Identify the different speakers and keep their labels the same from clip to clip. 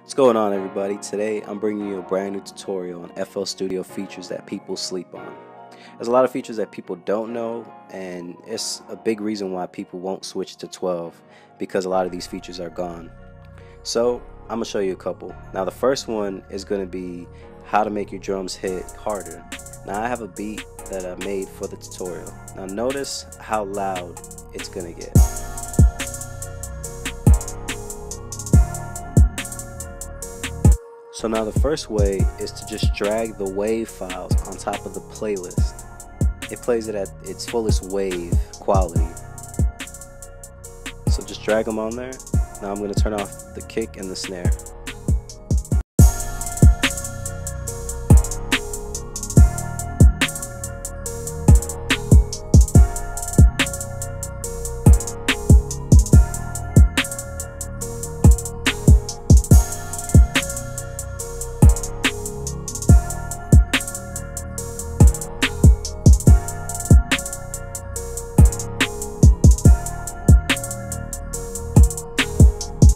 Speaker 1: What's going on, everybody? Today I'm bringing you a brand new tutorial on FL Studio features that people sleep on. There's a lot of features that people don't know, and it's a big reason why people won't switch to 12 because a lot of these features are gone. So I'm gonna show you a couple. Now the first one is gonna be how to make your drums hit harder. Now I have a beat that I made for the tutorial. Now notice how loud it's gonna get. So now the first way is to just drag the wave files on top of the playlist. It plays it at its fullest wave quality. So just drag them on there. Now I'm going to turn off the kick and the snare.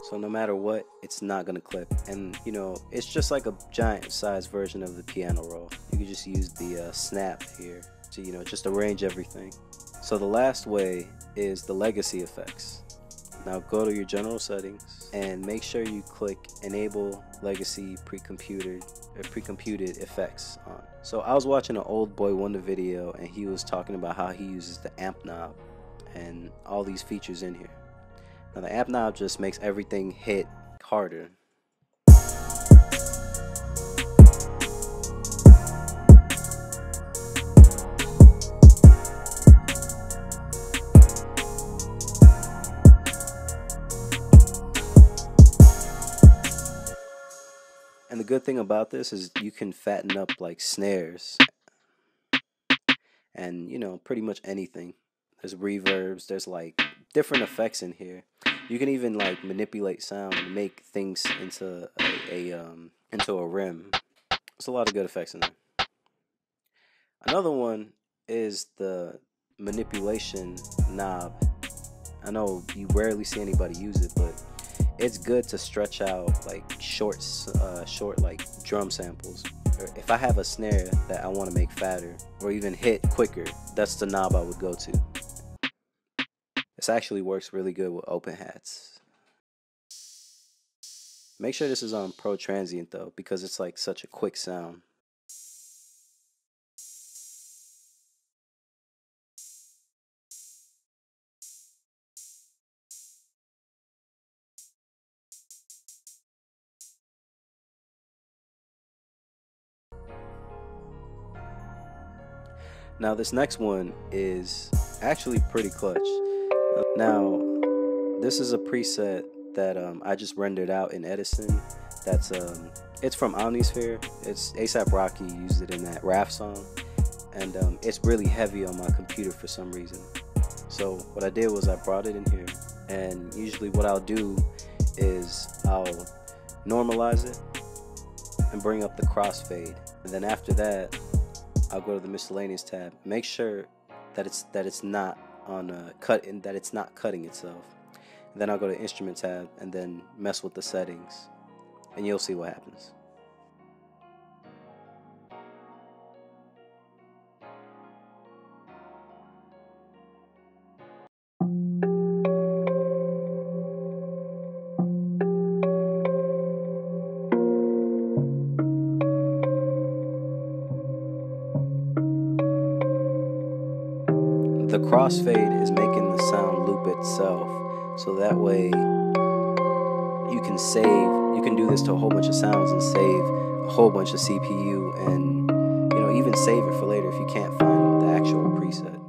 Speaker 1: So no matter what, it's not gonna clip, and it's just like a giant size version of the piano roll. You can just use the snap here to just arrange everything. So the last way is the legacy effects. Now go to your general settings and make sure you click enable legacy pre-computed effects on. So I was watching an Old Boy Wonder video, and he was talking about how he uses the amp knob and all these features in here. Now the amp knob just makes everything hit harder. And the good thing about this is you can fatten up like snares and pretty much anything. There's reverbs, there's like different effects in here. You can even like manipulate sound and make things into a rim. There's a lot of good effects in there. Another one is the manipulation knob. I know you rarely see anybody use it, but it's good to stretch out like short like drum samples. Or if I have a snare that I want to make fatter or even hit quicker, that's the knob I would go to. This actually works really good with open hats. Make sure this is on Pro Transient though, because it's like such a quick sound. Now this next one is actually pretty clutch. Now this is a preset that I just rendered out in Edison. That's it's from Omnisphere. It's A$AP Rocky used it in that rap song, and it's really heavy on my computer for some reason. So what I did was I brought it in here, and usually what I'll do is I'll normalize it and bring up the crossfade, and then after that I'll go to the miscellaneous tab. Make sure that it's not on that it's not cutting itself. And then I'll go to instrument tab and then mess with the settings, and you'll see what happens. The crossfade is making the sound loop itself, so that way you can do this to a whole bunch of sounds and save a whole bunch of CPU, and even save it for later if you can't find the actual preset.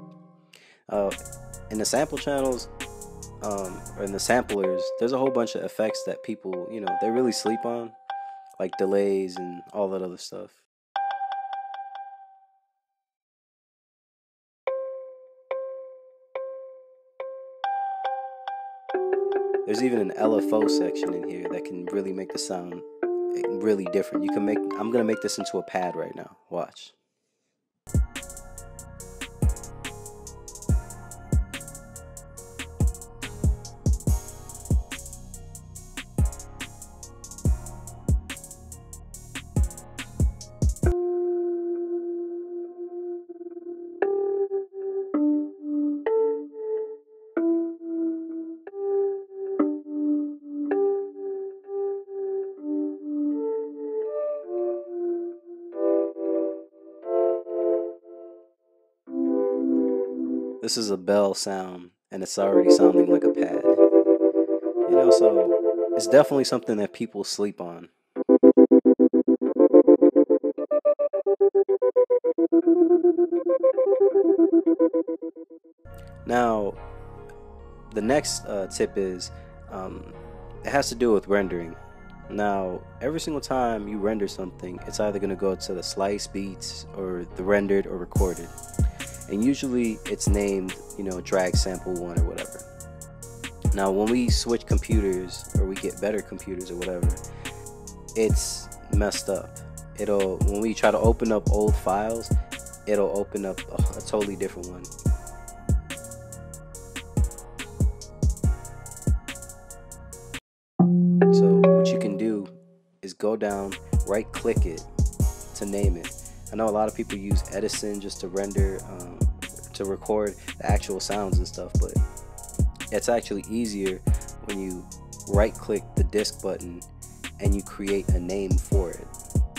Speaker 1: In the sample channels or in the samplers, there's a whole bunch of effects that people they really sleep on, like delays and all that other stuff. There's even an LFO section in here that can really make the sound really different. I'm gonna make this into a pad right now. Watch. This is a bell sound, and it's already sounding like a pad. So it's definitely something that people sleep on. Now, the next tip is it has to do with rendering. Now, every single time you render something, it's either going to go to the slice beats or the rendered or recorded. And usually it's named, drag sample 1 or whatever. Now, when we switch computers or we get better computers or whatever, it's messed up. When we try to open up old files, it'll open up a totally different one. So what you can do is go down, right click it to name it. I know a lot of people use Edison just to render, to record the actual sounds and stuff, but it's actually easier when you right click the disk button and you create a name for it.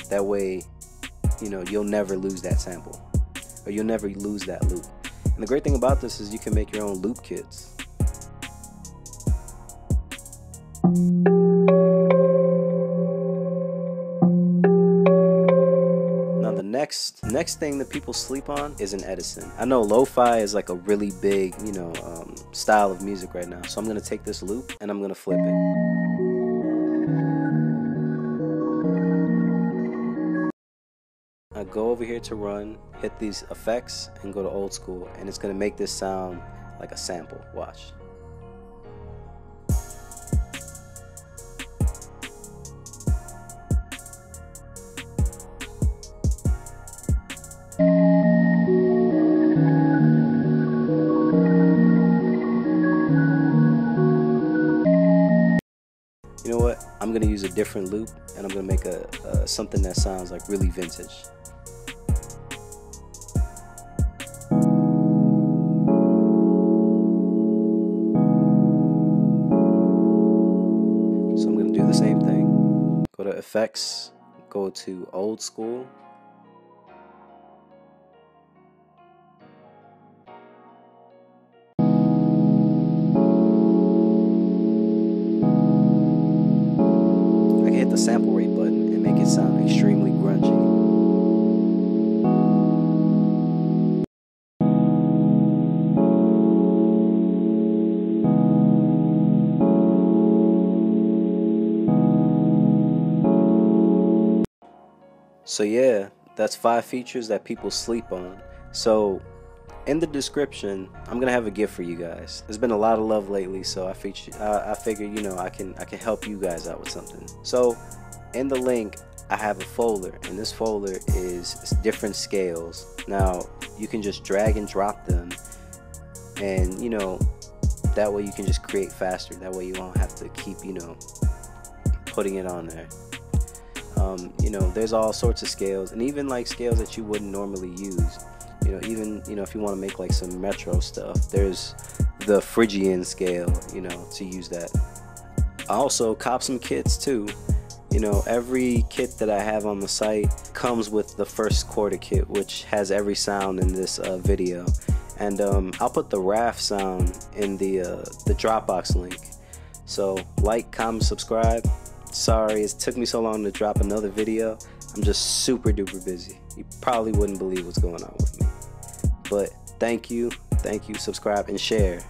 Speaker 1: That way, you'll never lose that sample, or you'll never lose that loop. And the great thing about this is you can make your own loop kits. Now the next thing that people sleep on is an Edison. I know lo-fi is like a really big, style of music right now. So I'm gonna take this loop and I'm gonna flip it. Now go over here to run, hit these effects, and go to old school, and it's gonna make this sound like a sample. Watch. You know what? I'm gonna use a different loop, and I'm gonna make something that sounds like really vintage. So I'm gonna do the same thing. Go to effects, go to old school. Hit the sample rate button and make it sound extremely grungy. So yeah, that's 5 features that people sleep on. So in the description, I'm gonna have a gift for you guys. There's been a lot of love lately, so I figured, I can help you guys out with something. So in the link, I have a folder, and this folder is different scales. Now you can just drag and drop them, and that way you can just create faster. That way you won't have to keep putting it on there. There's all sorts of scales, and even like scales that you wouldn't normally use. Even if you want to make like some metro stuff, there's the Phrygian scale, to use that. I also cop some kits too. Every kit that I have on the site comes with the first quarter kit, which has every sound in this video. And I'll put the RAF sound in the Dropbox link. So like, comment, subscribe. Sorry it took me so long to drop another video. I'm just super duper busy. You probably wouldn't believe what's going on with me. But thank you, subscribe and share.